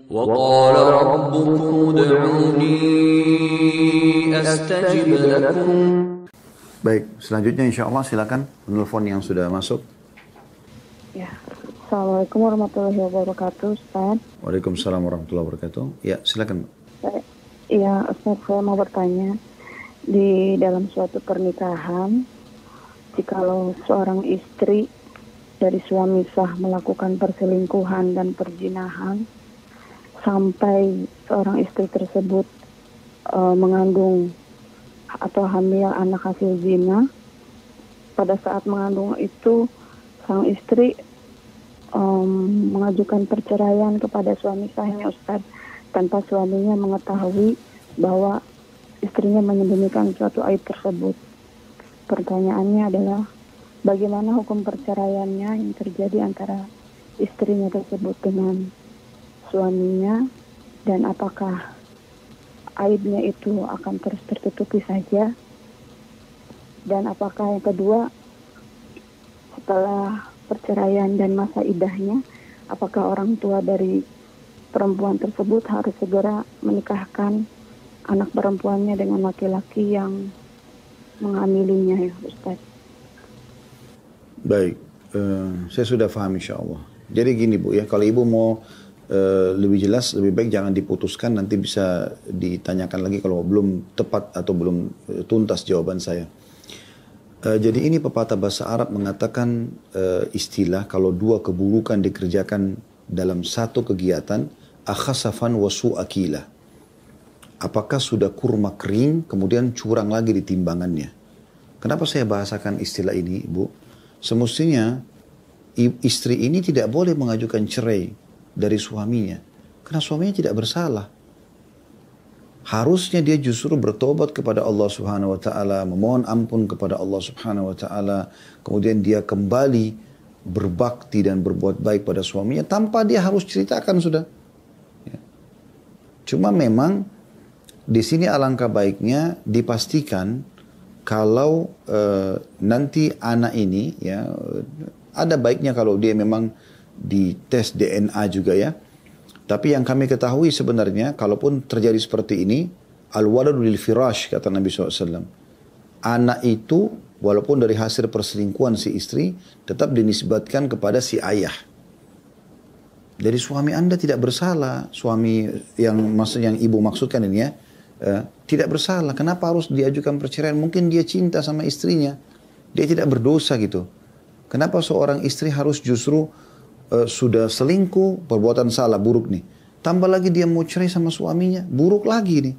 وقال ربكم ادعوني أستجب لكم. Baik, selanjutnya insya Allah silakan penelpon yang sudah masuk. Ya, Assalamualaikum warahmatullahi wabarakatuh, Ustaz. Waalaikumsalam warahmatullahi wabarakatuh. Ya, silakan. Iya, Ustaz, saya mau bertanya. Di dalam suatu pernikahan, jikalau seorang istri dari suami sah melakukan perselingkuhan dan perzinahan, sampai seorang istri tersebut mengandung atau hamil anak hasil zina, pada saat mengandung itu sang istri mengajukan perceraian kepada suami sahnya, Ustaz, tanpa suaminya mengetahui bahwa istrinya menyembunyikan suatu aib tersebut. Pertanyaannya adalah, bagaimana hukum perceraiannya yang terjadi antara istrinya tersebut dengan suaminya, dan apakah aibnya itu akan terus tertutupi saja? Dan apakah yang kedua, setelah perceraian dan masa iddahnya, apakah orang tua dari perempuan tersebut harus segera menikahkan anak perempuannya dengan laki-laki yang menghamilinya, ya Ustaz? Baik, saya sudah paham insya Allah. Jadi gini Bu ya, kalau Ibu mau lebih jelas, lebih baik jangan diputuskan, nanti bisa ditanyakan lagi kalau belum tepat atau belum tuntas jawaban saya. Jadi ini pepatah bahasa Arab mengatakan istilah kalau dua keburukan dikerjakan dalam satu kegiatan, akhasafan wasu akilah. Apakah sudah kurma kering kemudian curang lagi di timbangannya? Kenapa saya bahasakan istilah ini, Ibu? Semestinya istri ini tidak boleh mengajukan cerai dari suaminya, karena suaminya tidak bersalah. Harusnya dia justru bertobat kepada Allah Subhanahu wa taala, memohon ampun kepada Allah Subhanahu wa taala, kemudian dia kembali berbakti dan berbuat baik pada suaminya tanpa dia harus ceritakan sudah. Ya. Cuma memang di sini alangkah baiknya dipastikan kalau nanti anak ini ya, ada baiknya kalau dia memang dites DNA juga ya. Tapi yang kami ketahui sebenarnya, kalaupun terjadi seperti ini, al-waladu lil firash, kata Nabi SAW. Anak itu, walaupun dari hasil perselingkuhan si istri, tetap dinisbatkan kepada si ayah. Jadi suami Anda tidak bersalah, suami yang ibu maksudkan ini ya, tidak bersalah. Kenapa harus diajukan perceraian? Mungkin dia cinta sama istrinya, dia tidak berdosa gitu. Kenapa seorang istri harus justru sudah selingkuh, perbuatan salah, buruk nih. Tambah lagi dia mau cerai sama suaminya, buruk lagi nih.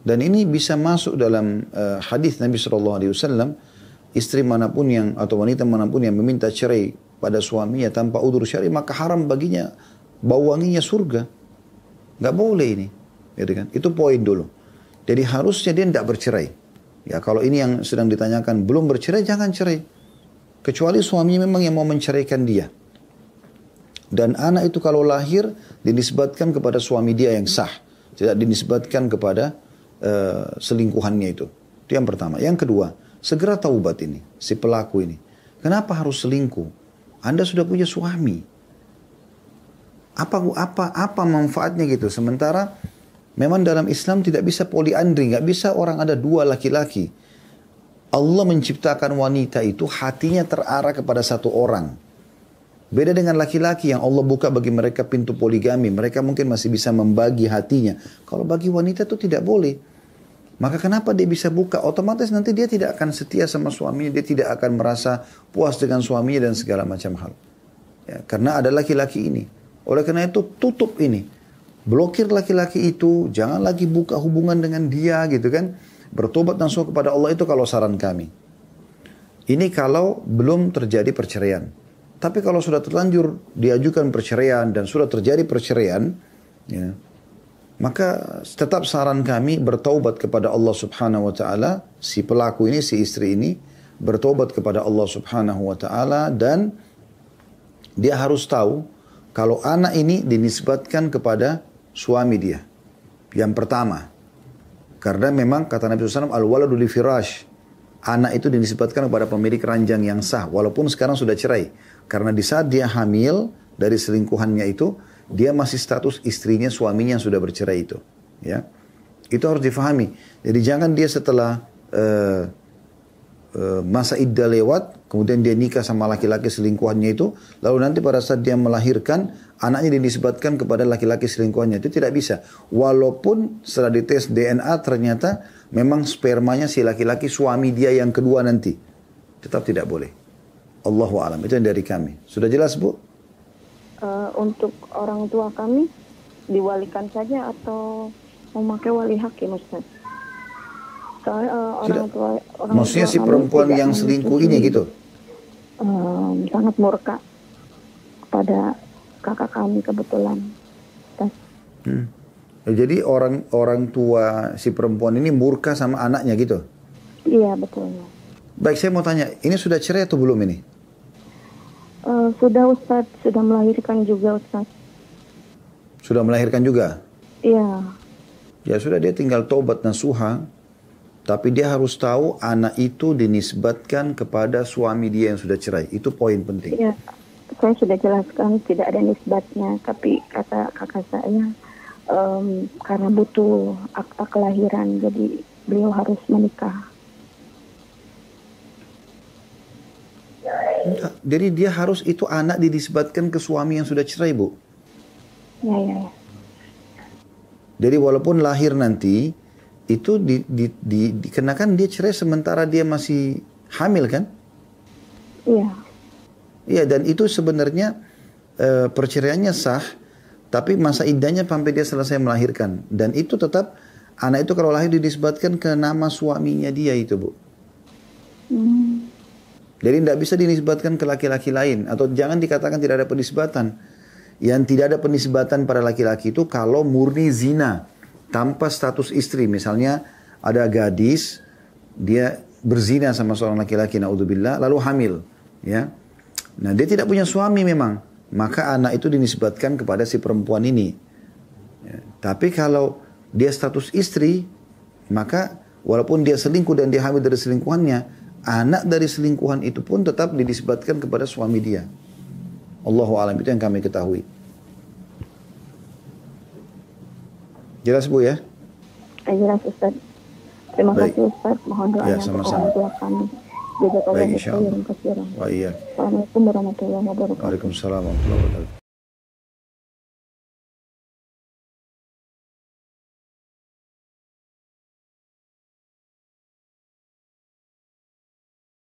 Dan ini bisa masuk dalam hadis Nabi SAW, istri manapun yang atau wanita manapun yang meminta cerai pada suaminya tanpa udzur syar'i, maka haram baginya bau wanginya surga. Gak boleh ini. Gitu kan? Itu poin dulu. Jadi harusnya dia tidak bercerai. Ya, kalau ini yang sedang ditanyakan belum bercerai, jangan cerai. Kecuali suaminya memang yang mau menceraikan dia. Dan anak itu kalau lahir dinisbatkan kepada suami dia yang sah, tidak dinisbatkan kepada selingkuhannya itu. Itu yang pertama. Yang kedua, segera taubat ini, si pelaku ini. Kenapa harus selingkuh? Anda sudah punya suami. Apa manfaatnya gitu? Sementara memang dalam Islam tidak bisa poliandri, nggak bisa orang ada dua laki-laki. Allah menciptakan wanita itu hatinya terarah kepada satu orang. Beda dengan laki-laki yang Allah buka bagi mereka pintu poligami. Mereka mungkin masih bisa membagi hatinya. Kalau bagi wanita itu tidak boleh. Maka kenapa dia bisa buka? Otomatis nanti dia tidak akan setia sama suaminya. Dia tidak akan merasa puas dengan suaminya dan segala macam hal. Ya, karena ada laki-laki ini. Oleh karena itu tutup ini. Blokir laki-laki itu. Jangan lagi buka hubungan dengan dia gitu kan. Bertobat langsung kepada Allah, itu kalau saran kami. Ini kalau belum terjadi perceraian. Tapi kalau sudah terlanjur diajukan perceraian dan sudah terjadi perceraian, ya, maka tetap saran kami bertaubat kepada Allah Subhanahu wa taala, si pelaku ini, si istri ini bertaubat kepada Allah Subhanahu wa taala, dan dia harus tahu kalau anak ini dinisbatkan kepada suami dia. Yang pertama, karena memang kata Nabi SAW, al-waladu li firash, anak itu dinisbatkan kepada pemilik ranjang yang sah, walaupun sekarang sudah cerai. Karena di saat dia hamil dari selingkuhannya itu, dia masih status istrinya suaminya yang sudah bercerai itu. Ya, itu harus difahami. Jadi jangan dia setelah masa iddah lewat, kemudian dia nikah sama laki-laki selingkuhannya itu, lalu nanti pada saat dia melahirkan, anaknya dinisbatkan kepada laki-laki selingkuhannya. Itu tidak bisa. Walaupun setelah dites DNA ternyata memang spermanya si laki-laki suami dia yang kedua nanti. Tetap tidak boleh. Allahu a'lam. Itu yang dari kami. Sudah jelas, Bu? Untuk orang tua kami diwalikan saja atau memakai wali hakim, Ustaz? Soalnya maksudnya si perempuan yang selingkuh ini gitu? Sangat murka kepada kakak kami kebetulan. Jadi orang tua si perempuan ini murka sama anaknya gitu? Iya, betul. Baik, saya mau tanya, ini sudah cerai atau belum ini? Sudah, Ustaz, sudah melahirkan juga, Ustaz. Sudah melahirkan juga? Iya. Ya sudah, dia tinggal taubat nasuha, tapi dia harus tahu anak itu dinisbatkan kepada suami dia yang sudah cerai. Itu poin penting. Iya, saya sudah jelaskan tidak ada nisbatnya, tapi kata kakak saya karena butuh akta kelahiran, jadi beliau harus menikah. Jadi dia harus itu anak dinisbatkan ke suami yang sudah cerai, Bu. Ya. Jadi walaupun lahir nanti itu dikenakan dia cerai sementara dia masih hamil kan? Iya. Iya, dan itu sebenarnya perceraiannya sah, tapi masa iddahnya sampai dia selesai melahirkan. Dan itu tetap anak itu kalau lahir dinisbatkan ke nama suaminya dia itu, Bu. Jadi tidak bisa dinisbatkan ke laki-laki lain. Atau jangan dikatakan tidak ada penisbatan. Yang tidak ada penisbatan pada laki-laki itu kalau murni zina. Tanpa status istri. Misalnya ada gadis. Dia berzina sama seorang laki-laki. Na'udzubillah. Lalu hamil. Ya. Nah, dia tidak punya suami memang. Maka anak itu dinisbatkan kepada si perempuan ini. Ya. Tapi kalau dia status istri. Maka walaupun dia selingkuh dan dia hamil dari selingkuhannya. Anak dari selingkuhan itu pun tetap dinisbatkan kepada suami dia. Allahu a'lam, itu yang kami ketahui. Jelas, Bu, ya? Jelas, Ustaz. Terima kasih, Ustaz. Mohon doanya untuk orang tua kami. Jazakallahu khairan katsiran. Wa iya. Assalamualaikum warahmatullahi wabarakatuh. Waalaikumsalam warahmatullahi wabarakatuh.